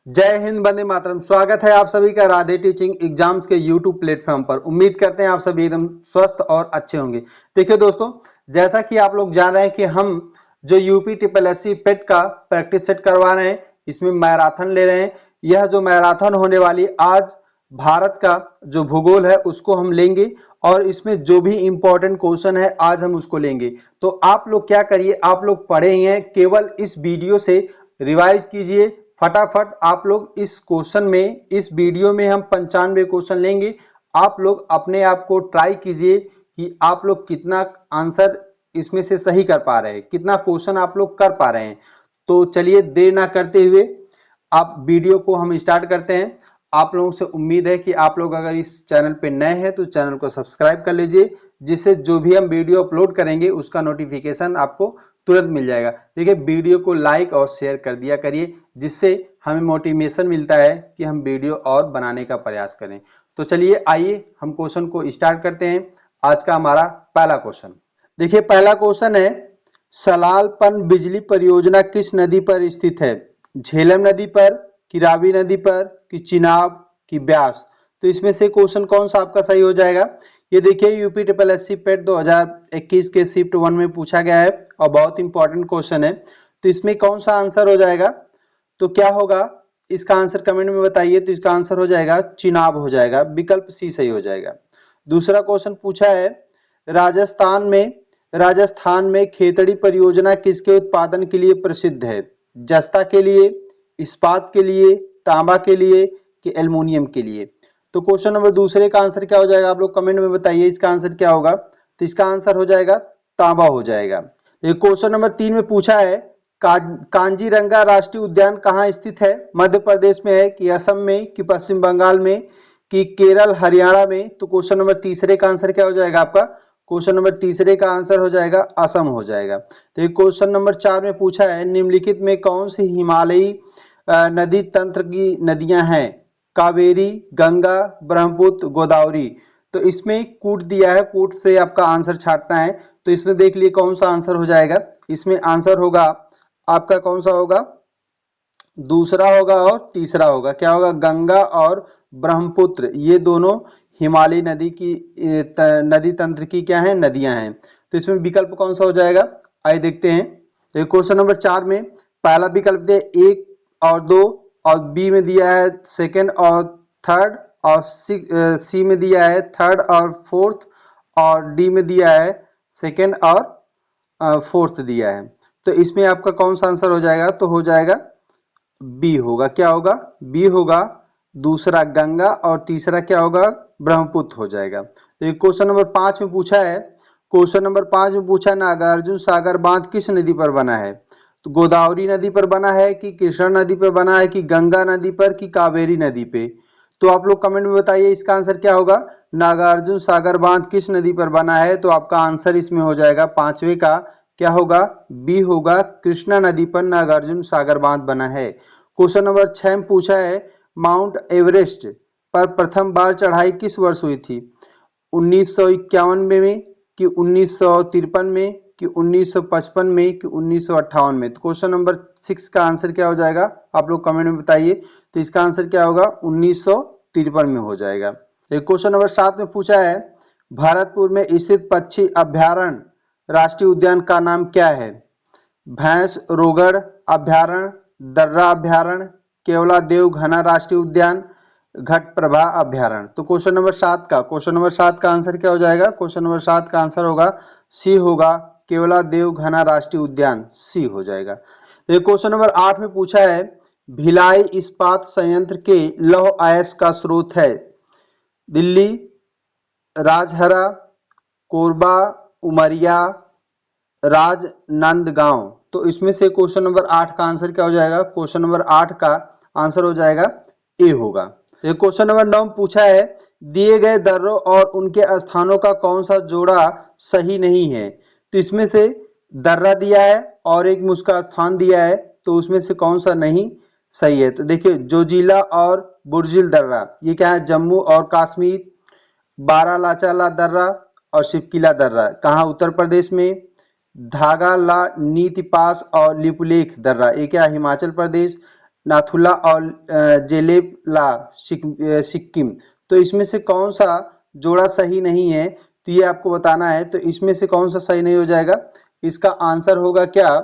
जय हिंद, वंदे मातरम। स्वागत है आप सभी का राधे टीचिंग एग्जाम्स के यूट्यूब प्लेटफॉर्म पर। उम्मीद करते हैं आप सभी एकदम स्वस्थ और अच्छे होंगे। देखिए दोस्तों, जैसा कि आप लोग जान रहे हैं कि हम जो यूपी ट्रिपल एससी पेट का प्रैक्टिस सेट करवा रहे हैं, इसमें मैराथन ले रहे हैं। यह जो मैराथन होने वाली आज भारत का जो भूगोल है उसको हम लेंगे और इसमें जो भी इंपॉर्टेंट क्वेश्चन है आज हम उसको लेंगे। तो आप लोग क्या करिए, आप लोग पढ़े ही हैं, केवल इस वीडियो से रिवाइज कीजिए फटाफट। आप लोग इस क्वेश्चन में, इस वीडियो में हम 95 क्वेश्चन लेंगे। आप लोग अपने आप को ट्राई कीजिए कि आप लोग कितना आंसर इसमें से सही कर पा रहे हैं, कितना क्वेश्चन आप लोग कर पा रहे हैं। तो चलिए देर ना करते हुए आप वीडियो को हम स्टार्ट करते हैं। आप लोगों से उम्मीद है कि आप लोग अगर इस चैनल पे नए हैं तो चैनल को सब्सक्राइब कर लीजिए, जिससे जो भी हम वीडियो अपलोड करेंगे उसका नोटिफिकेशन आपको तुरंत मिल जाएगा। देखिए, वीडियो को लाइक और शेयर कर दिया करिए, जिससे हमें मोटिवेशन मिलता है कि हम वीडियो और बनाने का प्रयास करें। तो चलिए आइए हम क्वेश्चन को स्टार्ट करते हैं। आज का हमारा पहला क्वेश्चन देखिए, पहला क्वेश्चन है, सलाल पनबिजली परियोजना किस नदी पर स्थित है? झेलम नदी पर, कि रावी नदी पर, कि चिनाब, कि ब्यास? तो इसमें से क्वेश्चन कौन सा आपका सही हो जाएगा? ये देखिए, यूपी ट्रिपल एससी पेट 2021 के शिफ्ट 1 में पूछा गया है और बहुत इंपॉर्टेंट क्वेश्चन है। तो इसमें कौन सा आंसर हो जाएगा? तो क्या होगा इसका आंसर, कमेंट में बताइए। तो इसका आंसर हो जाएगा चिनाब हो जाएगा, विकल्प सी सही हो जाएगा। दूसरा क्वेश्चन पूछा है, राजस्थान में खेतड़ी परियोजना किसके उत्पादन के लिए प्रसिद्ध है? जस्ता के लिए, इस्पात के लिए, तांबा के लिए, कि एल्युमिनियम के लिए? तो क्वेश्चन नंबर दूसरे का आंसर क्या हो जाएगा? आप लोग कमेंट में बताइए इसका आंसर क्या होगा। तो इसका आंसर हो जाएगा तांबा हो जाएगा। क्वेश्चन नंबर 3 में पूछा है, कांजीरंगा राष्ट्रीय उद्यान कहाँ स्थित है? मध्य प्रदेश में है, कि असम में, कि पश्चिम बंगाल में, कि केरल हरियाणा में? तो क्वेश्चन नंबर तीसरे का आंसर क्या हो जाएगा आपका? क्वेश्चन नंबर तीसरे का आंसर हो जाएगा असम हो जाएगा। तो ये क्वेश्चन नंबर 4 में पूछा है, निम्नलिखित में कौन सी हिमालयी नदी तंत्र की नदियां हैं? कावेरी, गंगा, ब्रह्मपुत्र, गोदावरी? तो इसमें कूट दिया है, कूट से आपका आंसर छांटना है। तो इसमें देख लिए कौन सा आंसर हो जाएगा। इसमें आंसर होगा आपका कौन सा होगा? दूसरा होगा और तीसरा होगा। क्या होगा? गंगा और ब्रह्मपुत्र, ये दोनों हिमालय नदी की नदी तंत्र की क्या है? नदियां हैं। तो इसमें विकल्प कौन सा हो जाएगा? आइए देखते हैं। तो क्वेश्चन नंबर 4 में पहला विकल्प दे 1 और 2, और बी में दिया है सेकंड और थर्ड, और सी में दिया है थर्ड और फोर्थ, और डी में दिया है सेकंड और फोर्थ दिया है। तो इसमें आपका कौन सा आंसर हो जाएगा? तो हो जाएगा बी होगा। क्या होगा? बी होगा। दूसरा गंगा और तीसरा क्या होगा? ब्रह्मपुत्र हो जाएगा। तो क्वेश्चन नंबर 5 में पूछा है, क्वेश्चन नंबर 5 में पूछा, नागार्जुन सागर बांध किस नदी पर बना है? तो गोदावरी नदी पर बना है, कि कृष्णा नदी पर बना है, कि गंगा नदी पर, कि कावेरी नदी पे? तो आप लोग कमेंट में बताइए इसका आंसर क्या होगा। नागार्जुन सागर बांध किस नदी पर बना है? तो आपका आंसर इसमें हो जाएगा पांचवे का, क्या होगा? बी होगा। कृष्णा नदी पर नागार्जुन सागर बांध बना है। क्वेश्चन नंबर 6 में पूछा है, माउंट एवरेस्ट पर प्रथम बार चढ़ाई किस वर्ष हुई थी? 1951 में, कि 1953 में, कि 1955 में, कि 1958 में? तो क्वेश्चन नंबर 6 का आंसर क्या हो जाएगा? आप लोग कमेंट में बताइए। तो इसका आंसर क्या होगा? 1953 में हो जाएगा। क्वेश्चन नंबर 7 में पूछा है, भरतपुर में स्थित पक्षी अभ्यारण्य राष्ट्रीय उद्यान का नाम क्या है? भैंस रोगड़ अभ्यारण्य, दर्रा अभ्यारण्य, केवलादेव घना राष्ट्रीय उद्यान, घटप्रभा अभ्यारण्य? तो क्वेश्चन नंबर 7 का आंसर क्या हो जाएगा? क्वेश्चन नंबर 7 का आंसर होगा सी होगा, केवलादेव घना राष्ट्रीय उद्यान, सी हो जाएगा। तो क्वेश्चन नंबर 8 में पूछा है, भिलाई इस्पात संयंत्र के लौह अयस्क का स्रोत है? दिल्ली, राजहरा, कोरबा, उमरिया, राजनांदगांव? तो इसमें से क्वेश्चन नंबर 8 का आंसर क्या हो जाएगा? क्वेश्चन नंबर 8 का आंसर हो जाएगा ए होगा। क्वेश्चन नंबर 9 पूछा है, दिए गए दर्रों और उनके स्थानों का कौन सा जोड़ा सही नहीं है? तो इसमें से दर्रा दिया है और एक मुझका स्थान दिया है, तो उसमें से कौन सा नहीं सही है? तो देखिए, जोजिला और बुर्जिल दर्रा, ये क्या है? जम्मू और कश्मीर। बारालाचाला दर्रा और शिवकिला दर्रा कहाँ? उत्तर प्रदेश में। धागा ला नीति पास और लिपुलेख दर्रा, ये क्या? हिमाचल प्रदेश। नाथुला और जेलेला सिक्किम। तो इसमें से कौन सा जोड़ा सही नहीं है, तो ये आपको बताना है। तो इसमें से कौन सा सही नहीं हो जाएगा, इसका आंसर होगा क्या,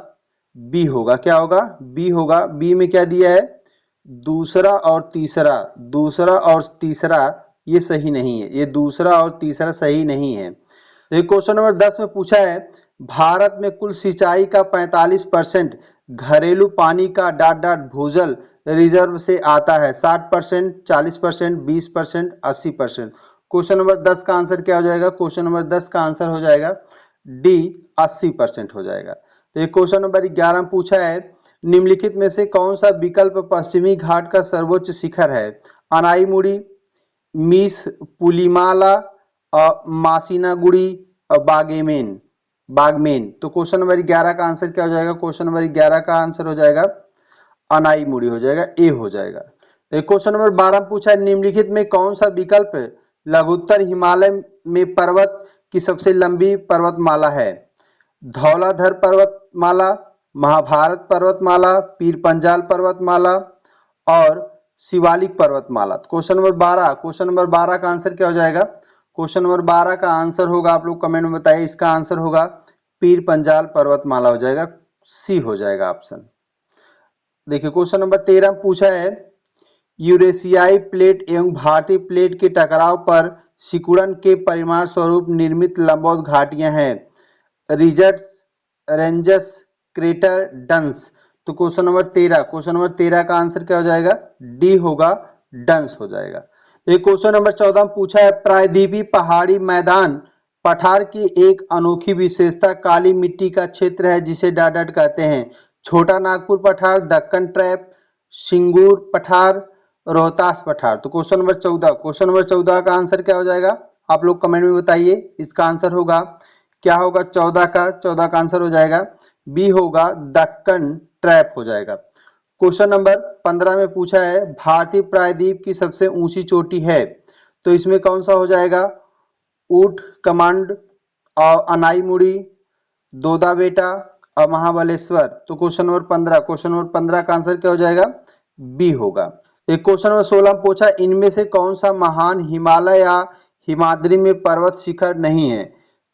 बी होगा। क्या होगा, बी होगा। बी में क्या दिया है, दूसरा और तीसरा, दूसरा और तीसरा ये सही नहीं है, ये दूसरा और तीसरा सही नहीं है। तो क्वेश्चन नंबर 10 में पूछा है, भारत में कुल सिंचाई का 45% घरेलू पानी का डॉट डॉट भूजल रिजर्व से आता है। 60%, 40%, 20%, 80%। क्वेश्चन नंबर 10 का आंसर क्या हो जाएगा, क्वेश्चन नंबर 10 का आंसर हो जाएगा डी, 80% हो जाएगा। तो ये क्वेश्चन नंबर 11 में पूछा है, निम्नलिखित में से कौन सा विकल्प पश्चिमी घाट का सर्वोच्च शिखर है। अनाईमुड़ी, मीस पुलिमाला, मासिनागुड़ी, बागेमेन, बागमेन। तो क्वेश्चन नंबर 11 का आंसर क्या हो जाएगा, क्वेश्चन नंबर 11 का आंसर हो जाएगा अनाईमुड़ी हो जाएगा, ए हो जाएगा। क्वेश्चन नंबर 12 पूछा है, निम्नलिखित में कौन सा विकल्प लघुत्तर हिमालय में पर्वत की सबसे लंबी पर्वतमाला है। धौलाधर पर्वतमाला, महाभारत पर्वतमाला, पीर पंजाल पर्वतमाला और शिवालिक पर्वतमाला। क्वेश्चन नंबर 12, क्वेश्चन नंबर 12 का आंसर क्या हो जाएगा, क्वेश्चन नंबर 12 का आंसर होगा, आप लोग कमेंट में बताइए, इसका आंसर होगा पीर पंजाल पर्वतमाला हो जाएगा, सी हो जाएगा ऑप्शन। देखिए क्वेश्चन नंबर 13 पूछा है, यूरेशियाई प्लेट एवं भारतीय प्लेट के टकराव पर सिकुड़न के परिणाम स्वरूप निर्मित लंबवत घाटियां हैं। रिजट्स, रेंजस, क्रेटर, डंस। तो क्वेश्चन नंबर 13, क्वेश्चन नंबर 13 का आंसर क्या हो जाएगा, डी होगा, डंस हो जाएगा। तो क्वेश्चन नंबर 14 पूछा है, प्रायद्वीपीय पहाड़ी मैदान पठार की एक अनोखी विशेषता काली मिट्टी का क्षेत्र है जिसे डॉट डॉट कहते हैं। छोटा नागपुर पठार, दक्कन ट्रैप, सिंगूर पठार, रोहतास पठार। तो क्वेश्चन नंबर 14, क्वेश्चन नंबर 14 का आंसर क्या हो जाएगा, आप लोग कमेंट में बताइए, इसका आंसर होगा क्या होगा, 14 का आंसर हो जाएगा बी होगा, दक्कन ट्रैप हो जाएगा। क्वेश्चन नंबर 15 में पूछा है, भारतीय प्रायद्वीप की सबसे ऊंची चोटी है। तो इसमें कौन सा हो जाएगा, ऊट कमांड और अनाईमुड़ी, दोदा बेटा और महाबलेश्वर। तो क्वेश्चन नंबर 15, क्वेश्चन नंबर 15 का आंसर क्या हो जाएगा, बी होगा। एक क्वेश्चन नंबर 16 पूछा, इनमें से कौन सा महान हिमालय या हिमाद्री में पर्वत शिखर नहीं है।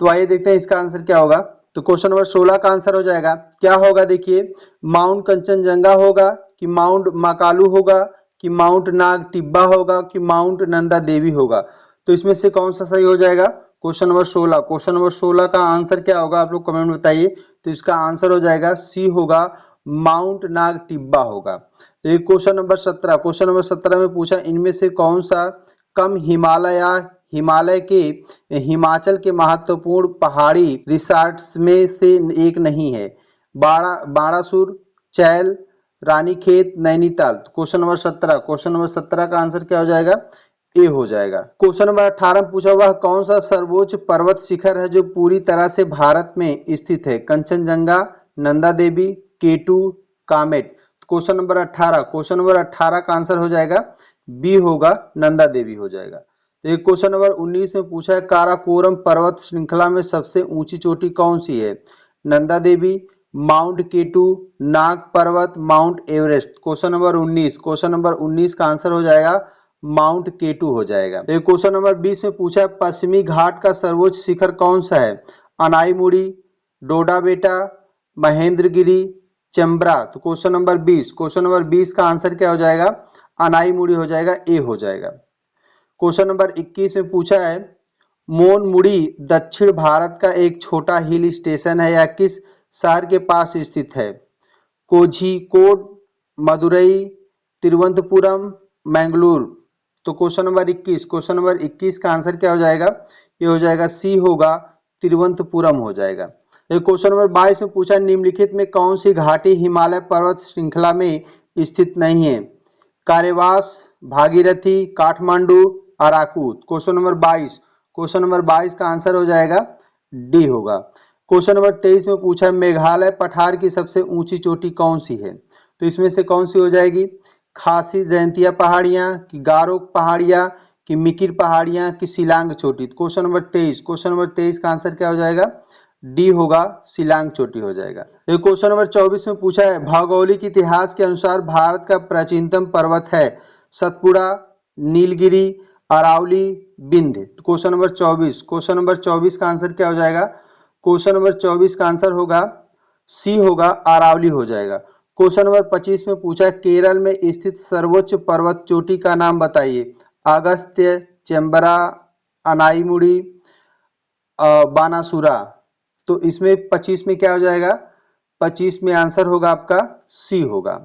तो आइए देखते हैं इसका आंसर क्या होगा। तो क्वेश्चन नंबर 16 का आंसर हो जाएगा, क्या होगा, देखिए माउंट कंचनजंगा होगा कि माउंट मकालू होगा कि माउंट नाग टिब्बा होगा कि माउंट नंदा देवी होगा। तो इसमें से कौन सा सही हो जाएगा, क्वेश्चन नंबर 16, क्वेश्चन नंबर 16 का आंसर क्या होगा, आप लोग कमेंट में बताइए। तो इसका आंसर हो जाएगा सी होगा, माउंट नाग टिब्बा होगा। तो ये क्वेश्चन नंबर 17, क्वेश्चन नंबर 17 में पूछा, इनमें से कौन सा कम हिमालय के हिमाचल के महत्वपूर्ण पहाड़ी रिसॉर्ट्स में से एक नहीं है। Barasur, Chail, Ranikhet, Nainital. Question number 17, question number 17 का आंसर क्या हो जाएगा, ए हो जाएगा। क्वेश्चन नंबर 18 में पूछा हुआ, कौन सा सर्वोच्च पर्वत शिखर है जो पूरी तरह से भारत में स्थित है। Kanchenjunga, Nanda Devi, K two, Kamet. Question number 18, question number 18 का आंसर हो जाएगा बी होगा, नंदा देवी हो जाएगा। तो एक क्वेश्चन नंबर 19 में पूछा है, काराकोरम पर्वत श्रृंखला में सबसे ऊंची चोटी कौन सी है। नंदा देवी, माउंट केटू, नाग पर्वत, mount Everest. Question number 19, question number 19 का आंसर हो जाएगा माउंट केटू हो जाएगा। तो क्वेश्चन नंबर 20 में पूछा है, पश्चिमी घाट का सर्वोच्च शिखर कौन सा है। अनाईमुड़ी, डोडा बेटा, महेंद्रगिरी, चंब्रा। तो क्वेश्चन नंबर 20, क्वेश्चन नंबर 20 का आंसर क्या हो जाएगा, अनाईमुड़ी हो जाएगा, ए हो जाएगा। क्वेश्चन नंबर 21 में पूछा है, मोनमुड़ी दक्षिण भारत का एक छोटा हिल स्टेशन है, या किस शहर के पास स्थित है। कोझिकोड, मदुरई, तिरुवनंतपुरम, मैंगलोर। तो क्वेश्चन नंबर 21, क्वेश्चन नंबर 21 का आंसर क्या हो जाएगा, ये हो जाएगा सी होगा, तिरुवनंतपुरम हो जाएगा। क्वेश्चन नंबर 22 में पूछा, निम्नलिखित में कौन सी घाटी हिमालय पर्वत श्रृंखला में स्थित नहीं है। कारेवास, भागीरथी, काठमांडू, अराकूत। क्वेश्चन नंबर 22, क्वेश्चन नंबर 22 का आंसर हो जाएगा डी होगा। क्वेश्चन नंबर 23 में पूछा है, मेघालय पठार की सबसे ऊंची चोटी कौन सी है। तो इसमें से कौन सी हो जाएगी, खासी जयंतिया पहाड़ियां कि गारो पहाड़ियां कि मिकिर पहाड़ियां कि शिलांग चोटी। क्वेश्चन नंबर 23, क्वेश्चन नंबर 23 का आंसर क्या हो जाएगा, डी होगा शिलांग चोटी हो जाएगा। तो क्वेश्चन नंबर 24 में पूछा है भौगोलिक इतिहास के अनुसार भारत का प्राचीनतम पर्वत है Satpura, Nilgiri, Aravalli, Vindhya. Question number 24, question number 24 का आंसर क्या हो जाएगा? क्वेश्चन नंबर 24 का आंसर होगा सी होगा अरावली हो जाएगा। क्वेश्चन नंबर 25 में पूछा केरल में स्थित सर्वोच्च पर्वत चोटी का नाम बताइए। अगस्त्य, चेम्बरा, अनाईमुड़ी, बानासुरा। तो इसमें 25 में क्या हो जाएगा? 25 में आंसर होगा आपका सी होगा।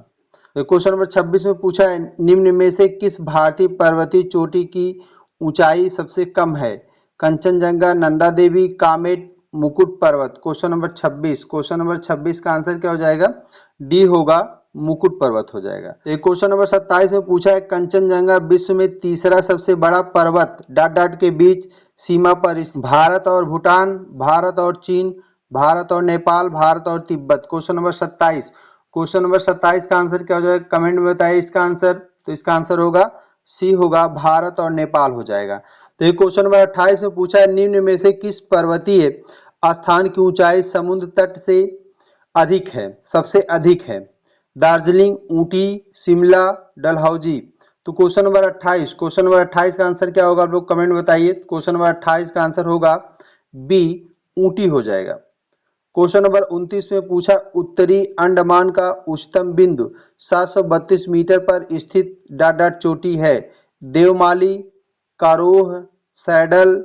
तो क्वेश्चन नंबर 26 में पूछा है निम्न में से किस भारतीय पर्वतीय चोटी की ऊंचाई सबसे कम है? कंचनजंगा, नंदा देवी, कामेट, मुकुट पर्वत। क्वेश्चन नंबर 26, क्वेश्चन नंबर 26 का आंसर क्या हो जाएगा? डी होगा मुकुट पर्वत हो जाएगा। तो क्वेश्चन नंबर 27 में पूछा है कंचनजंगा विश्व में तीसरा सबसे बड़ा पर्वत डॉट डॉट के बीच सीमा पर भारत और भूटान, भारत और चीन, भारत और नेपाल, भारत और Tibet. Question number 27, question number 27 का आंसर क्या हो जाएगा? कमेंट में बताइए इसका आंसर। तो इसका आंसर होगा सी होगा भारत और नेपाल हो जाएगा। तो ये क्वेश्चन नंबर 28 में पूछा है निम्न में से किस पर्वतीय स्थान की ऊंचाई समुद्र तट से अधिक है, सबसे अधिक है? दार्जिलिंग, ऊटी, शिमला, डलहौजी। तो क्वेश्चन नंबर 28, क्वेश्चन नंबर 28 का आंसर क्या होगा? आप लोग कमेंट में बताइए। क्वेश्चन नंबर 28 का आंसर होगा बी ऊटी हो जाएगा। क्वेश्चन नंबर 29 में पूछा उत्तरी अंडमान का उच्चतम बिंदु 732 मीटर पर स्थित डॉट डॉट चोटी है। देवमाली, कारोह, सैडल,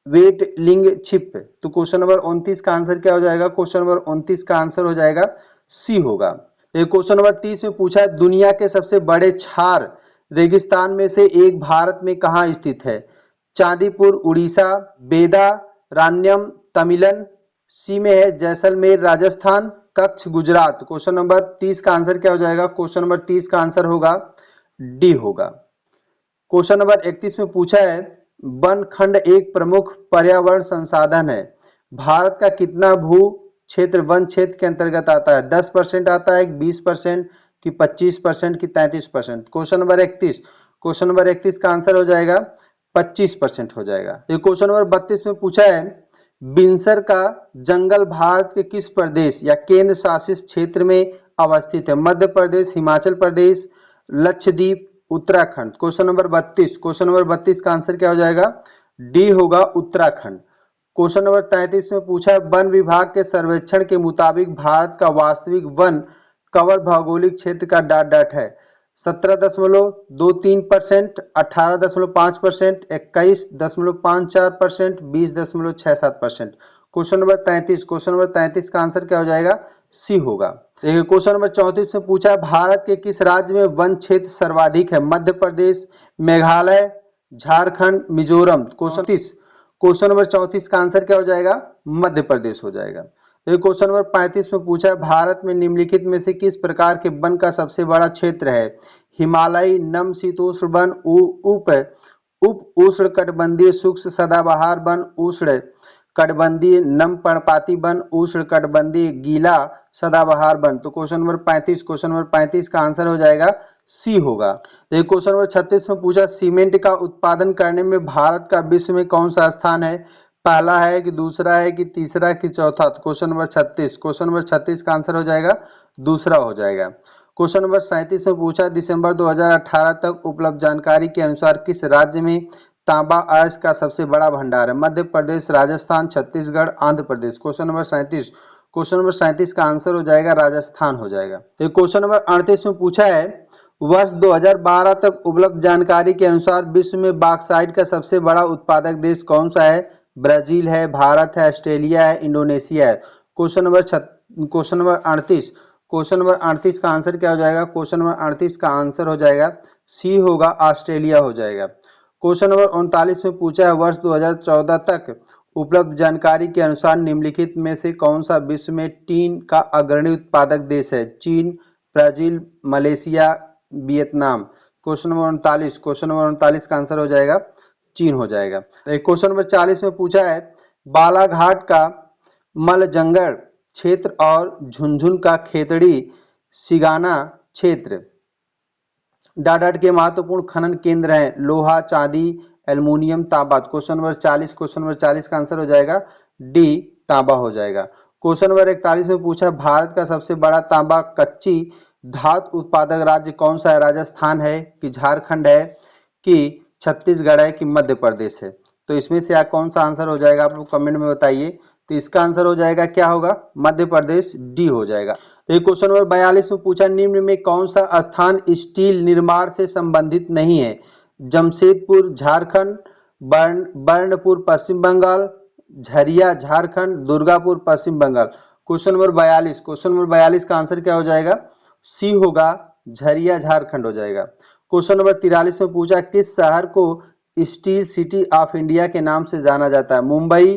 वेट लिंग छिप। तो क्वेश्चन नंबर 29 का आंसर क्या हो जाएगा? क्वेश्चन नंबर 29 का आंसर हो जाएगा सी होगा। क्वेश्चन नंबर 30 में पूछा है दुनिया के सबसे बड़े क्षार रेगिस्तान में से एक भारत में कहाँ स्थित है? चांदीपुर उड़ीसा, बेदा, रान्यम, तमिलन। सी में है जैसलमेर राजस्थान, कच्छ गुजरात। क्वेश्चन नंबर 30 का आंसर क्या हो जाएगा? क्वेश्चन नंबर 30 का आंसर होगा डी होगा। क्वेश्चन नंबर 31 में पूछा है वन खंड एक प्रमुख पर्यावरण संसाधन है। भारत का कितना भू क्षेत्र वन क्षेत्र के अंतर्गत आता है? 10% आता है, 20% की 25% की 33%। क्वेश्चन नंबर 31, क्वेश्चन नंबर 31 का आंसर हो जाएगा 25% हो जाएगा। तो क्वेश्चन नंबर 32 में पूछा है बिनसर का जंगल भारत के किस प्रदेश या केंद्र शासित क्षेत्र में अवस्थित है? Madhya Pradesh, Himachal Pradesh, Lakshadweep, Uttarakhand. Question number 32, question number 32 का आंसर क्या हो जाएगा? डी होगा उत्तराखंड। क्वेश्चन नंबर 33 में पूछा है वन विभाग के सर्वेक्षण के मुताबिक भारत का वास्तविक वन कवर भौगोलिक क्षेत्र का डॉट डॉट है। 17.23%, 18.5%, 21.54%, 20.67%। क्वेश्चन नंबर 33, क्वेश्चन नंबर 33 का आंसर क्या हो जाएगा? सी होगा। देखिए क्वेश्चन नंबर 34 में पूछा है भारत के किस राज्य में वन क्षेत्र सर्वाधिक है? मध्य प्रदेश, मेघालय, झारखंड, मिजोरम। क्वेश्चन नंबर 34 का आंसर क्या हो जाएगा? मध्य प्रदेश हो जाएगा। तो क्वेश्चन नंबर 35 में पूछा है भारत में निम्नलिखित में से किस प्रकार के वन का सबसे बड़ा क्षेत्र है? हिमालयी नम शीतोष्ण वन, उप उष्ण कटिबंधीय शुष्क सदाबहार वन, उष्ण कटिबंधीय नम पर्णपाती वन, उष्ण कटिबंधीय गीला सदाबहार वन। तो क्वेश्चन नंबर 35, क्वेश्चन नंबर 35 का आंसर हो जाएगा सी होगा। तो क्वेश्चन नंबर 36 में पूछा सीमेंट का उत्पादन करने में भारत का विश्व में कौन सा स्थान है? पहला है कि दूसरा है कि तीसरा कि चौथा? क्वेश्चन नंबर 36, क्वेश्चन नंबर 36 का आंसर हो जाएगा दूसरा हो जाएगा। क्वेश्चन नंबर 37 में पूछा दिसंबर 2018 तक उपलब्ध जानकारी के अनुसार किस राज्य में तांबा अयस्क का सबसे बड़ा भंडार है? मध्य प्रदेश, Rajasthan, Chhattisgarh, Andhra Pradesh. Question number 37, question number 37 का आंसर हो जाएगा राजस्थान हो जाएगा। तो क्वेश्चन नंबर 38 में पूछा है वर्ष 2012 तक उपलब्ध जानकारी के अनुसार विश्व में बॉक्साइट का सबसे बड़ा उत्पादक देश कौन सा है? ब्राजील है, भारत है, ऑस्ट्रेलिया है, इंडोनेशिया है। क्वेश्चन नंबर 38, क्वेश्चन नंबर 38 का आंसर क्या हो जाएगा? क्वेश्चन नंबर 38 का आंसर हो जाएगा सी होगा ऑस्ट्रेलिया हो जाएगा। क्वेश्चन नंबर 39 में पूछा है वर्ष 2014 तक उपलब्ध जानकारी के अनुसार निम्नलिखित में से कौन सा विश्व में टीन का अग्रणी उत्पादक देश है? चीन, Brazil, Malaysia, Vietnam. Question number 39, question number 39 का आंसर हो जाएगा चीन हो जाएगा। क्वेश्चन नंबर 40 में पूछा है बालाघाट का मलजंगड़ क्षेत्र और झुंझुन का खेतड़ी सिगाना क्षेत्र डाट के महत्वपूर्ण खनन केंद्र हैं। लोहा, चांदी, एल्युमिनियम, तांबा। क्वेश्चन नंबर 40, क्वेश्चन नंबर 40 का आंसर हो जाएगा डी तांबा हो जाएगा। क्वेश्चन नंबर 41 में पूछा भारत का सबसे बड़ा तांबा कच्ची धातु उत्पादक राज्य कौन सा है? राजस्थान है कि झारखंड है कि छत्तीसगढ़ है कि मध्य प्रदेश है? तो इसमें से कौन सा आंसर हो जाएगा, आप लोग कमेंट में बताइए। तो इसका आंसर हो जाएगा, क्या होगा? मध्य प्रदेश, डी हो जाएगा। तो क्वेश्चन नंबर 42 में पूछा निम्न में कौन सा स्थान स्टील निर्माण से संबंधित नहीं है? Jamshedpur Jharkhand, Burnpur Paschim Bangal, Jharia Jharkhand, Durgapur Paschim Bangal. Question number 42, question number 42 का आंसर क्या हो जाएगा? सी होगा, झरिया झारखंड हो जाएगा। क्वेश्चन नंबर 43 में पूछा किस शहर को स्टील सिटी ऑफ इंडिया के नाम से जाना जाता है? Mumbai,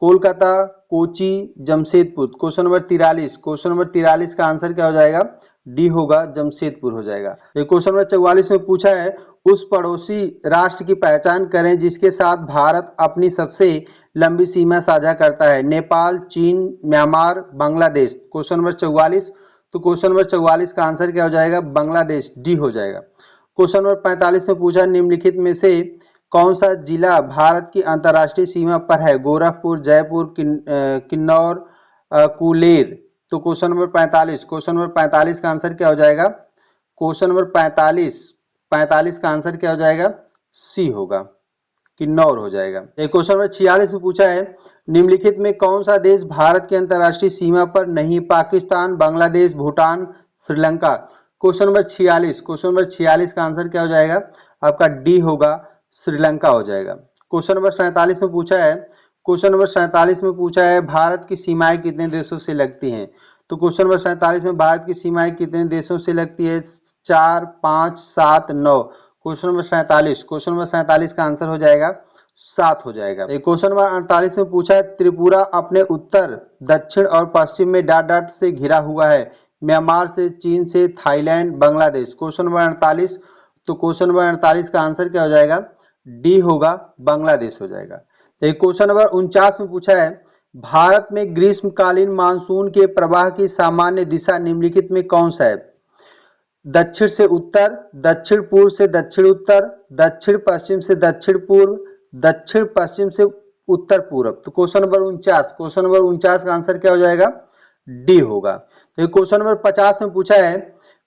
Kolkata, Kochi, Jamshedpur. Question number 43, question number 43 का आंसर क्या हो जाएगा? डी होगा, जमशेदपुर हो जाएगा। क्वेश्चन नंबर 44 में पूछा है उस पड़ोसी राष्ट्र की पहचान करें जिसके साथ भारत अपनी सबसे लंबी सीमा साझा करता है? नेपाल, चीन, म्यांमार, बांग्लादेश। क्वेश्चन नंबर 44, तो क्वेश्चन नंबर 44 का आंसर क्या हो जाएगा? बांग्लादेश, डी हो जाएगा। क्वेश्चन नंबर 45 में पूछा निम्नलिखित में से कौन सा जिला भारत की अंतर्राष्ट्रीय सीमा पर है? गोरखपुर, जयपुर, किन्नौर, कुलेर। तो क्वेश्चन नंबर 45, क्वेश्चन नंबर 45 का आंसर क्या हो जाएगा? क्वेश्चन नंबर 45 का आंसर क्या हो जाएगा? सी होगा, किन्नौर हो जाएगा। क्वेश्चन नंबर 46 में पूछा है निम्नलिखित में कौन सा देश भारत की अंतर्राष्ट्रीय सीमा पर नहीं? Pakistan, Bangladesh, Bhutan, Sri Lanka. Question number 46, question number 46 का आंसर क्या हो जाएगा? आपका डी होगा, श्रीलंका हो जाएगा। क्वेश्चन नंबर 47 में पूछा है, क्वेश्चन नंबर 47 में पूछा है भारत की सीमाएं कितने देशों से लगती हैं? तो क्वेश्चन नंबर 47 में भारत की सीमाएं कितने देशों से लगती है? 4, 5, 7, 9। क्वेश्चन नंबर 47, क्वेश्चन नंबर 47 का आंसर हो जाएगा 7 हो जाएगा। क्वेश्चन नंबर 48 में पूछा है त्रिपुरा अपने उत्तर, दक्षिण और पश्चिम में डॉट डॉट से घिरा हुआ है? म्यांमार से, चीन से, थाईलैंड, बांग्लादेश। क्वेश्चन नंबर 48, तो क्वेश्चन नंबर 48 का आंसर क्या हो जाएगा? डी होगा, बांग्लादेश हो जाएगा। क्वेश्चन नंबर 49 में पूछा है भारत में ग्रीष्मकालीन मानसून के प्रवाह की सामान्य दिशा निम्नलिखित में कौन सा है? दक्षिण से उत्तर, दक्षिण पूर्व से दक्षिण उत्तर, दक्षिण पश्चिम से दक्षिण पूर्व, दक्षिण पश्चिम से उत्तर पूर्व। तो क्वेश्चन नंबर 49, क्वेश्चन नंबर 49 का आंसर क्या हो जाएगा? डी होगा। तो क्वेश्चन नंबर 50 में पूछा है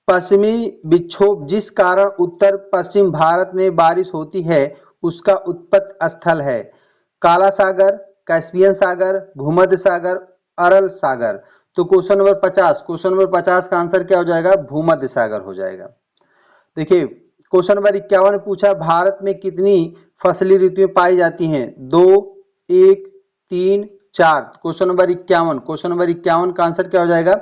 पश्चिमी विक्षोभ जिस कारण उत्तर पश्चिम भारत में बारिश होती है उसका उत्पत्ति स्थल है? काला सागर, कैस्पियन सागर, भूमध्य सागर, अरल सागर। तो क्वेश्चन नंबर 50, क्वेश्चन नंबर 50 का आंसर क्या हो जाएगा? भूमध्य सागर हो जाएगा। देखिए क्वेश्चन नंबर 51 में पूछा भारत में कितनी फसली ऋतुएं पाई जाती हैं? 2, 1, 3, 4। क्वेश्चन नंबर 51, क्वेश्चन नंबर 51 का आंसर क्या हो जाएगा?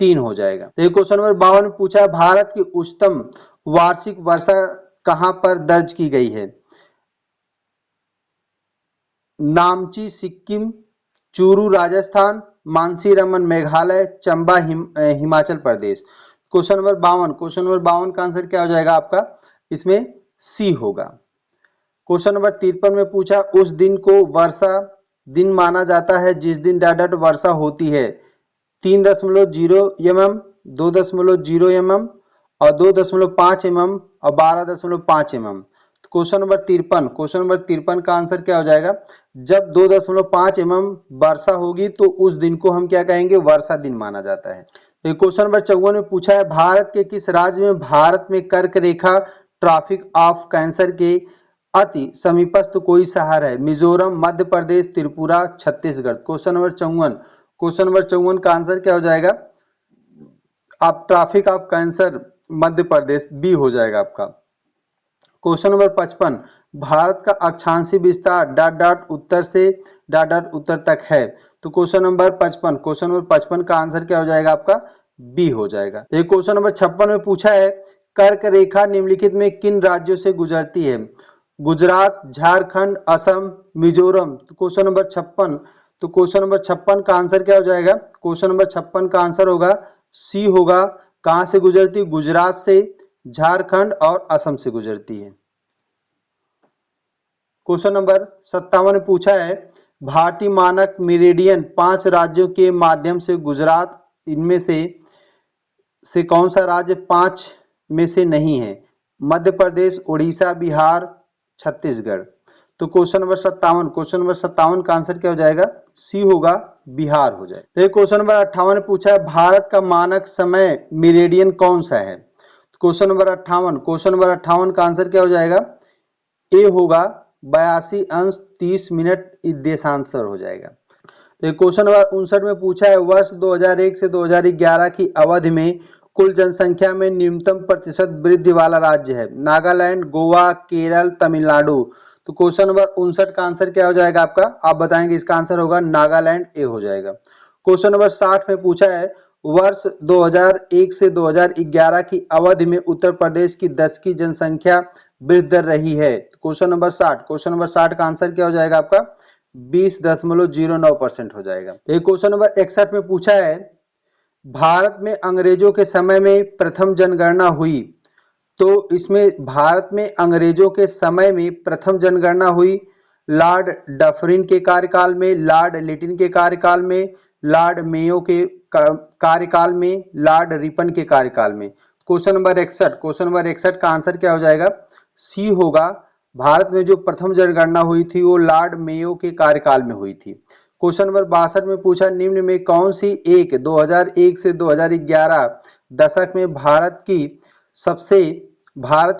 3 हो जाएगा। तो क्वेश्चन नंबर 52 में पूछा भारत की उच्चतम वार्षिक वर्षा कहां पर दर्ज की गई है? नामची Sikkim, Churu Rajasthan, मानसीरमन Meghalaya, Chamba Himachal Pradesh. Question number 52, question number 52 का आंसर क्या हो जाएगा आपका? इसमें सी होगा। क्वेश्चन नंबर 53 में पूछा उस दिन को वर्षा दिन माना जाता है जिस दिन डॉट वर्षा होती है? 3.0 mm, 2.0 mm और 2.5 mm और 12.5 mm। Question number 53, question number 53 का आंसर क्या हो जाएगा? जब 2.5 mm वर्षा होगी तो उस दिन को हम क्या कहेंगे? वर्षा दिन माना जाता है। तो क्वेश्चन नंबर 54 में पूछा है भारत के किस राज्य में भारत में कर्क रेखा ट्रॉपिक ऑफ कैंसर के अति समीपस्थ कोई शहर है? Mizoram, Madhya Pradesh, Tripura, Chhattisgarh. Question number 54, question number 54 का आंसर क्या हो जाएगा? आप tropic of cancer Madhya Pradesh, B हो जाएगा आपका। क्वेश्चन नंबर 55 भारत का अक्षांशीय विस्तार डॉट डॉट उत्तर से डॉट डॉट उत्तर तक है? तो क्वेश्चन नंबर 55, क्वेश्चन नंबर 55 का आंसर क्या हो जाएगा आपका? बी हो जाएगा। तो क्वेश्चन नंबर 56 में पूछा है कर्क रेखा निम्नलिखित में किन राज्यों से गुजरती है? गुजरात, झारखंड, असम, मिजोरम। तो क्वेश्चन नंबर 56, तो क्वेश्चन नंबर 56 का आंसर क्या हो जाएगा? क्वेश्चन नंबर 56 का आंसर होगा सी होगा। कहां से गुजरती? गुजरात से, झारखंड और असम से गुजरती है। क्वेश्चन नंबर 57 में पूछा है भारतीय मानक मेरिडियन 5 राज्यों के माध्यम से गुजरात इनमें से कौन सा राज्य 5 में से नहीं है? मध्य प्रदेश, उड़ीसा, बिहार, छत्तीसगढ़। तो क्वेश्चन नंबर 57 का आंसर क्या हो जाएगा? सी होगा, बिहार हो जाए। तो क्वेश्चन नंबर 58 पूछा है भारत का मानक समय मेरिडियन कौन सा है? क्वेश्चन नंबर 58 का आंसर क्या हो जाएगा? ए होगा 82 अंश 30 मिनट देशांतर हो जाएगा। तो क्वेश्चन नंबर 59 में पूछा है वर्ष 2001 से 2011 की अवधि में कुल जनसंख्या में न्यूनतम प्रतिशत वृद्धि वाला राज्य है? नागालैंड, गोवा, केरल, तमिलनाडु। तो क्वेश्चन नंबर 59 का आंसर क्या हो जाएगा आपका? आप बताएंगे, इसका आंसर होगा नागालैंड, ए हो जाएगा। क्वेश्चन नंबर 60 में पूछा है वर्ष 2001 से 2011 की अवधि में उत्तर प्रदेश की 10 की जनसंख्या वृद्धि दर रही है? क्वेश्चन नंबर 60 का आंसर क्या हो जाएगा आपका? 20.09% हो जाएगा। तो क्वेश्चन नंबर 61 में पूछा है भारत में अंग्रेजों के समय में प्रथम जनगणना हुई? तो इसमें भारत में अंग्रेजों के समय में प्रथम जनगणना हुई लॉर्ड डफरिन के कार्यकाल में, लॉर्ड लिटिन के कार्यकाल में, लॉर्ड मेयो के कार्यकाल में, लॉर्ड रिपन के कार्यकाल में। क्वेश्चन नंबर 61 का आंसर क्या हो जाएगा? सी होगा, भारत में जो प्रथम जनगणना हुई थी वो लॉर्ड मेयो के कार्यकाल में हुई थी। क्वेश्चन नंबर 62 में पूछा निम्न में कौन सी एक 2001 से 2011 दशक में भारत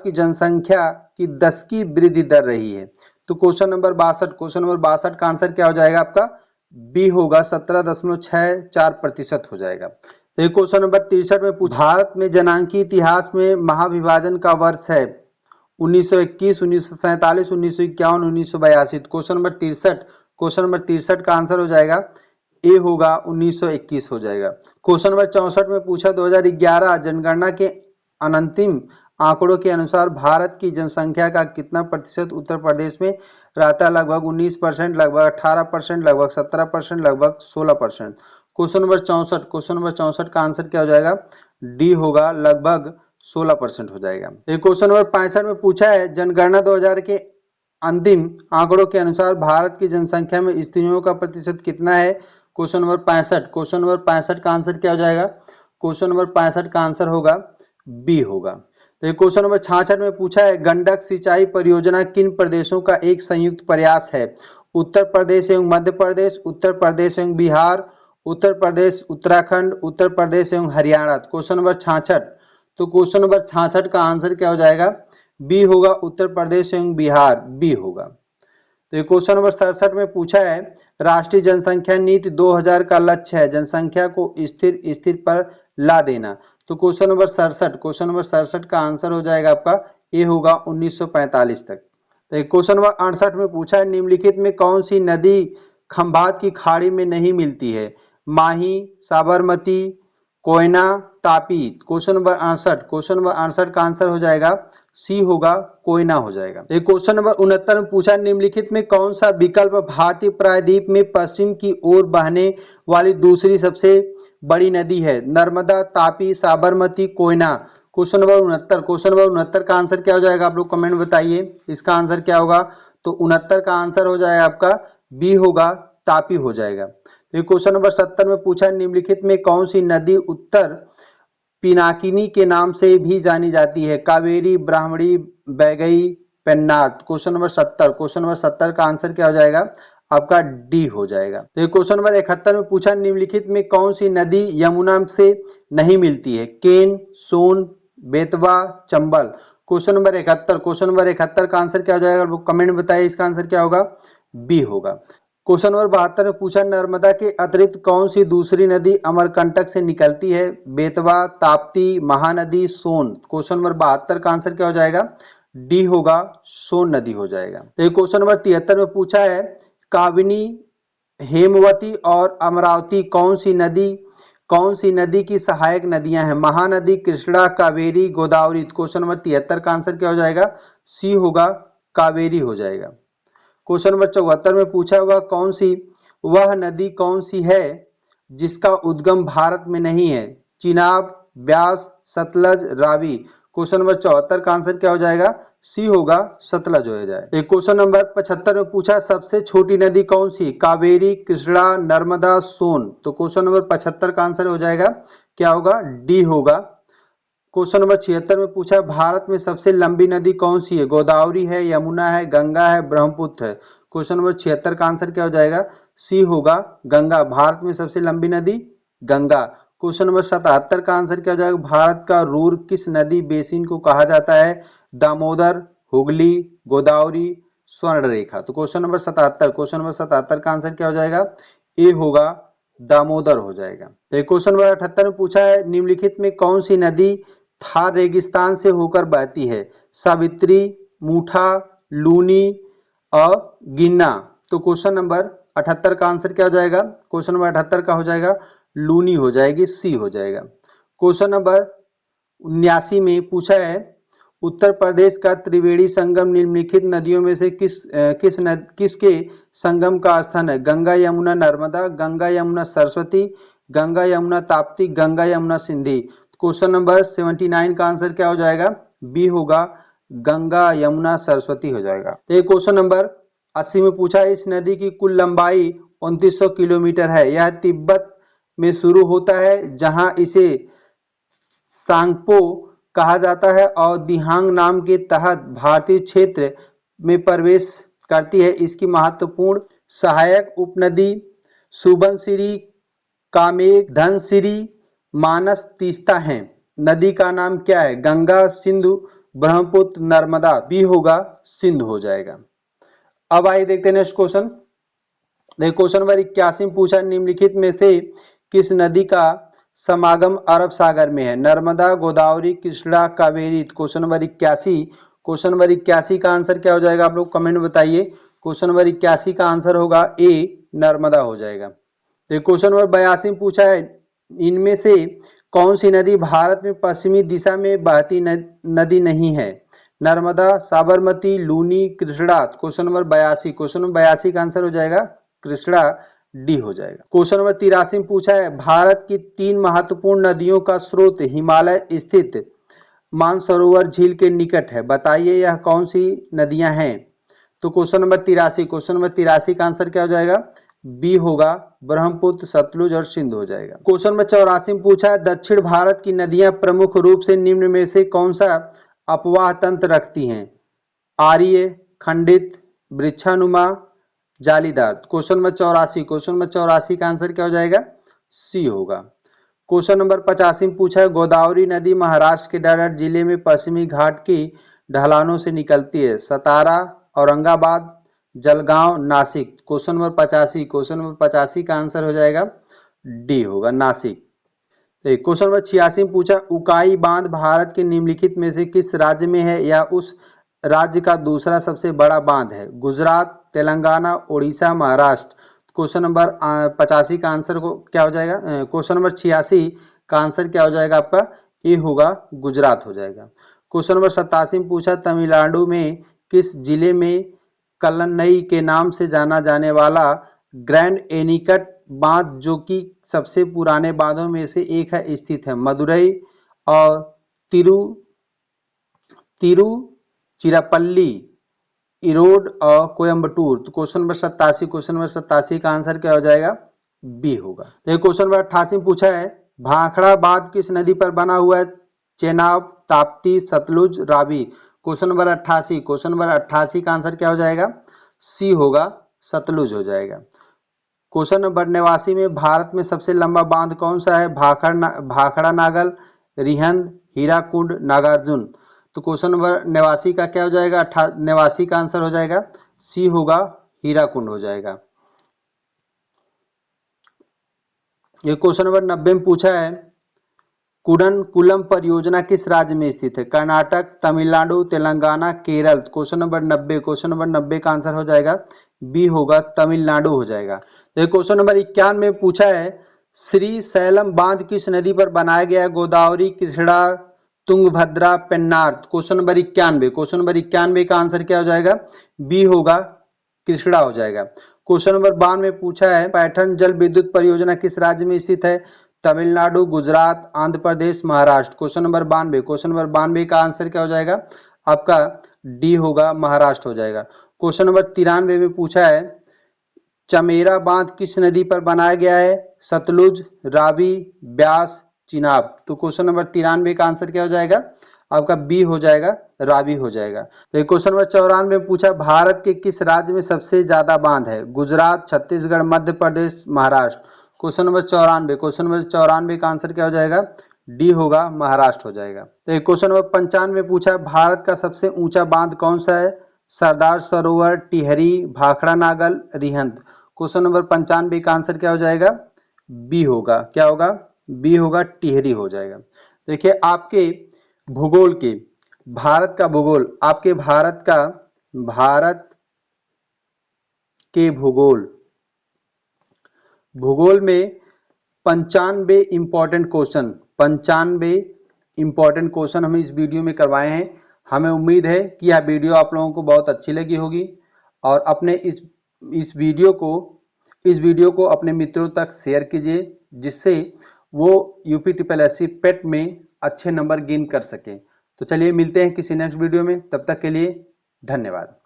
की जनसंख्या की 10 की वृद्धि दर रही है? तो क्वेश्चन नंबर 62 का आंसर क्या हो जाएगा आपका? बी होगा, 17.64% हो जाएगा। तो क्वेश्चन नंबर 63 में पूछा भारत में जनांकीय इतिहास में महाविभाजन का वर्ष है 1921, 1947, 1951, 1982। क्वेश्चन नंबर 63 का आंसर हो जाएगा ए होगा, 1921 हो जाएगा। क्वेश्चन नंबर 64 में पूछा 2011 जनगणना के अंतिम आंकड़ों के अनुसार भारत की जनसंख्या का कितना प्रतिशत उत्तर प्रदेश में रहता है? लगभग 19%, लगभग 18%, लगभग 17%, लगभग 16%। क्वेश्चन नंबर 64 का आंसर क्या हो जाएगा? डी होगा, लगभग 16% हो जाएगा। क्वेश्चन नंबर 65 में पूछा है जनगणना 2000 के अंतिम आंकड़ों के अनुसार भारत की जनसंख्या में स्त्रियों का प्रतिशत कितना है? क्वेश्चन नंबर 65 का आंसर क्या हो जाएगा? क्वेश्चन नंबर 65 का आंसर होगा, बी होगा। तो क्वेश्चन नंबर 66 में पूछा है गंडक सिंचाई परियोजना किन प्रदेशों का एक संयुक्त प्रयास है? उत्तर प्रदेश एवं मध्य प्रदेश, उत्तर प्रदेश एवं बिहार, उत्तर प्रदेश, उत्तराखंड, उत्तर प्रदेश एवं हरियाणा। क्वेश्चन नंबर 66, तो क्वेश्चन नंबर 66 का आंसर क्या हो जाएगा? बी होगा, उत्तर प्रदेश एवं बिहार, बी होगा। तो क्वेश्चन नंबर 67 में पूछा है राष्ट्रीय जनसंख्या नीति 2000 का लक्ष्य है जनसंख्या को स्थिर पर ला देना। तो क्वेश्चन नंबर 67 का आंसर हो जाएगा आपका ए होगा, 1945 तक। तो क्वेश्चन नंबर 68 में पूछा है निम्नलिखित में कौन सी नदी खंभात की खाड़ी में नहीं मिलती है? माही, साबरमती, कोयना, तापी। क्वेश्चन नंबर 68 का आंसर हो जाएगा सी होगा, कोयना हो जाएगा। क्वेश्चन नंबर 69 में पूछा निम्नलिखित में कौन सा विकल्प भारतीय प्रायद्वीप में पश्चिम की ओर बहने वाली दूसरी सबसे बड़ी नदी है? नर्मदा, तापी, साबरमती, कोयना। क्वेश्चन नंबर 69 का आंसर क्या हो जाएगा? आप लोग कमेंट बताइए, इसका आंसर क्या होगा? तो 69 का आंसर हो जाएगा आपका बी होगा, तापी हो जाएगा। तो क्वेश्चन नंबर 70 में पूछा निम्नलिखित में कौन सी नदी उत्तर पिनाकिनी के नाम से भी जानी जाती है? कावेरी, ब्राह्मणी, बैगई, पेन्नार। क्वेश्चन नंबर 70 का आंसर क्या हो जाएगा? आपका डी हो जाएगा। तो क्वेश्चन नंबर 71 में पूछा निम्नलिखित में कौन सी नदी यमुना से नहीं मिलती है? केन, सोन, बेतवा, चंबल। क्वेश्चन नंबर 71 का आंसर क्या हो जाएगा? कमेंट बताइए, इसका आंसर क्या होगा? बी होगा। क्वेश्चन नंबर 72 में पूछा नर्मदा के अतिरिक्त कौन सी दूसरी नदी अमरकंटक से निकलती है? बेतवा, ताप्ती, महानदी, सोन। क्वेश्चन नंबर 72 का आंसर क्या हो जाएगा? डी होगा, सोन नदी हो जाएगा। तो क्वेश्चन नंबर 73 में पूछा है काबिनी, हेमवती और अमरावती कौन सी नदी की सहायक नदियां हैं? महानदी, कृष्णा, कावेरी, गोदावरी। क्वेश्चन नंबर 73 का आंसर क्या हो जाएगा? सी होगा, कावेरी हो जाएगा। क्वेश्चन नंबर 74 में पूछा वह नदी कौन सी है जिसका उद्गम भारत में नहीं है? चिनाब, ब्यास, सतलज, रावी। क्वेश्चन नंबर 74 का आंसर क्या हो जाएगा? सी होगा, सतलज हो जाए। क्वेश्चन नंबर 75 में पूछा सबसे छोटी नदी कौन सी? कावेरी, कृष्णा, नर्मदा, सोन। तो क्वेश्चन नंबर 75 का आंसर हो जाएगा क्या होगा? डी होगा, क्वेश्चन नंबर 76 में पूछा है भारत में सबसे लंबी नदी कौन सी है? गोदावरी है, यमुना है, गंगा है, ब्रह्मपुत्र है। क्वेश्चन नंबर 76 का आंसर क्या हो जाएगा? सी होगा गंगा। भारत में सबसे लंबी नदी गंगा। क्वेश्चन नंबर 77 का आंसर क्या हो जाएगा? भारत का रूर किस नदी बेसिन को कहा जाता है? दामोदर, हुगली, गोदावरी, स्वर्णरेखा। तो क्वेश्चन नंबर 77 का आंसर क्या हो जाएगा? ए होगा दामोदर हो जाएगा। तो क्वेश्चन नंबर 78 में पूछा है निम्नलिखित में कौन सी नदी थार रेगिस्तान से होकर बहती है? सावित्री, मूठा, लूनी और गिन्ना। तो क्वेश्चन नंबर 78 का आंसर क्या हो जाएगा? क्वेश्चन नंबर 78 का हो जाएगा लूनी हो जाएगी, सी हो जाएगा। क्वेश्चन नंबर 79 में पूछा है उत्तर प्रदेश का त्रिवेणी संगम निम्नलिखित नदियों में से किसके संगम का स्थान है? गंगा यमुना नर्मदा, गंगा यमुना सरस्वती, गंगा यमुना ताप्ती, गंगा यमुना सिंधी। क्वेश्चन नंबर 79 का आंसर क्या हो जाएगा? बी होगा गंगा यमुना सरस्वती हो जाएगा। तो क्वेश्चन नंबर 80 में पूछा है इस नदी की कुल लंबाई 2900 किलोमीटर है। यह तिब्बत में शुरू होता है जहां इसे सांगपो कहा जाता है और दिहांग नाम के तहत भारतीय क्षेत्र में प्रवेश करती है। इसकी महत्वपूर्ण सहायक उपनदी सुबनसिरी, कामेग, धनसिरी, मानस, तीस्ता हैं। नदी का नाम क्या है? गंगा, सिंधु, ब्रह्मपुत्र, नर्मदा। बी होगा सिंधु हो जाएगा। अब आइए देखते हैं नेक्स्ट क्वेश्चन। क्वेश्चन नंबर 81 में पूछा निम्नलिखित में से किस नदी का समागम अरब सागर में है? नर्मदा, गोदावरी, कृष्णा, कावेरी। क्वेश्चन नंबर 81 का आंसर क्या हो जाएगा? आप लोग कमेंट में बताइए। क्वेश्चन नंबर 81 का आंसर होगा ए नर्मदा हो जाएगा। तो क्वेश्चन नंबर 82 में पूछा है इनमें से कौन सी नदी भारत में पश्चिमी दिशा में बहती नदी नहीं है? नर्मदा, साबरमती, लूनी, कृष्णा। क्वेश्चन नंबर 82 का आंसर हो जाएगा कृष्णा, डी हो जाएगा। क्वेश्चन नंबर 83 में पूछा है भारत की 3 महत्वपूर्ण नदियों का स्रोत हिमालय स्थित मानसरोवर झील के निकट है। बताइए यह कौन सी नदियां हैं? तो क्वेश्चन नंबर 83 का आंसर क्या हो जाएगा? बी होगा ब्रह्मपुत्र, सतलुज और सिंधु हो जाएगा। क्वेश्चन नंबर 84 में पूछा है दक्षिण भारत की नदियां प्रमुख रूप से निम्न में से कौन सा अपवाह तंत्र रखती हैं? आर्य, खंडित, वृक्षानुमा, जालीदार। क्वेश्चन नंबर 84 का आंसर क्या हो जाएगा? सी होगा। क्वेश्चन नंबर 85 में पूछा है गोदावरी नदी महाराष्ट्र के डाडर जिले में पश्चिमी घाट की ढलानों से निकलती है। सतारा, औरंगाबाद, जलगांव, नासिक। क्वेश्चन नंबर 85 का आंसर हो जाएगा डी होगा नासिक। क्वेश्चन नंबर 86 में पूछा उकाई बांध भारत के निम्नलिखित में से किस राज्य में है या उस राज्य का दूसरा सबसे बड़ा बांध है? गुजरात, तेलंगाना, उड़ीसा, महाराष्ट्र। क्वेश्चन नंबर 85 का आंसर क्या हो जाएगा? क्वेश्चन नंबर 86 का आंसर क्या हो जाएगा आपका? ए होगा गुजरात हो जाएगा। क्वेश्चन नंबर 87 में पूछा तमिलनाडु में किस जिले में कल्लनई के नाम से जाना जाने वाला ग्रैंड एनीकट बांध जो कि सबसे पुराने बांधों में से एक है स्थित है? मदुरई और तिरुचिरापल्ली, इरोड और कोयम्बटूर। तो क्वेश्चन नंबर 87 का आंसर क्या हो जाएगा? बी होगा। तो क्वेश्चन नंबर 88 में पूछा है भाखड़ा बांध किस नदी पर बना हुआ है? चेनाब, ताप्ती, सतलुज, रावी। क्वेश्चन नंबर 88 का आंसर क्या हो जाएगा? सी होगा सतलुज हो जाएगा। क्वेश्चन नंबर 89 में भारत में सबसे लंबा बांध कौन सा है? भाखड़ा नागल, रिहंद, हीराकुंड, नागार्जुन। तो क्वेश्चन नंबर 89 का क्या हो जाएगा? 89 का आंसर हो जाएगा सी होगा हीराकुंड हो जाएगा। ये क्वेश्चन नंबर 90 में पूछा है कुडनकुलम परियोजना किस राज्य में स्थित है? कर्नाटक, तमिलनाडु, तेलंगाना, केरल। क्वेश्चन नंबर 90 का आंसर हो जाएगा बी होगा तमिलनाडु हो जाएगा। तो क्वेश्चन नंबर 91 में पूछा है श्री सैलम बांध किस नदी पर बनाया गया है? गोदावरी, कृष्णा, तुंगभद्रा, पेन्नार। क्वेश्चन नंबर 91 का आंसर क्या हो जाएगा? बी होगा कृष्णा हो जाएगा। क्वेश्चन नंबर 92 में पूछा है पैठन जल विद्युत परियोजना किस राज्य में स्थित है? तमिलनाडु, गुजरात, आंध्र प्रदेश, महाराष्ट्र। क्वेश्चन नंबर 92 का आंसर क्या हो जाएगा? आपका डी होगा महाराष्ट्र हो जाएगा। क्वेश्चन नंबर 93 में पूछा है चमेरा बांध किस नदी पर बनाया गया है? सतलुज, रावी, ब्यास, चिनाब। तो क्वेश्चन नंबर 93 का आंसर क्या हो जाएगा? आपका बी हो जाएगा, रावी हो जाएगा। तो क्वेश्चन नंबर 94 में पूछा भारत के किस राज्य में सबसे ज्यादा बांध है? गुजरात, छत्तीसगढ़, मध्य प्रदेश, महाराष्ट्र। क्वेश्चन नंबर 94 का आंसर क्या हो जाएगा? डी होगा, महाराष्ट्र हो जाएगा। तो क्वेश्चन नंबर 95 में पूछा भारत का सबसे ऊंचा बांध कौन सा है? सरदार सरोवर, टिहरी, भाखड़ा नागल, रिहंद। क्वेश्चन नंबर 95 का आंसर क्या हो जाएगा? बी होगा। क्या होगा? बी होगा, टिहरी हो जाएगा। देखिए आपके भूगोल के, भारत का भूगोल, आपके भारत के भूगोल में 95 इंपॉर्टेंट क्वेश्चन हम इस वीडियो में करवाए हैं। हमें उम्मीद है कि यह वीडियो आप लोगों को बहुत अच्छी लगी होगी और अपने इस वीडियो को अपने मित्रों तक शेयर कीजिए, जिससे वो यूपी ट्रिपल एससी पेट में अच्छे नंबर गेन कर सकें। तो चलिए मिलते हैं किसी नेक्स्ट वीडियो में, तब तक के लिए धन्यवाद।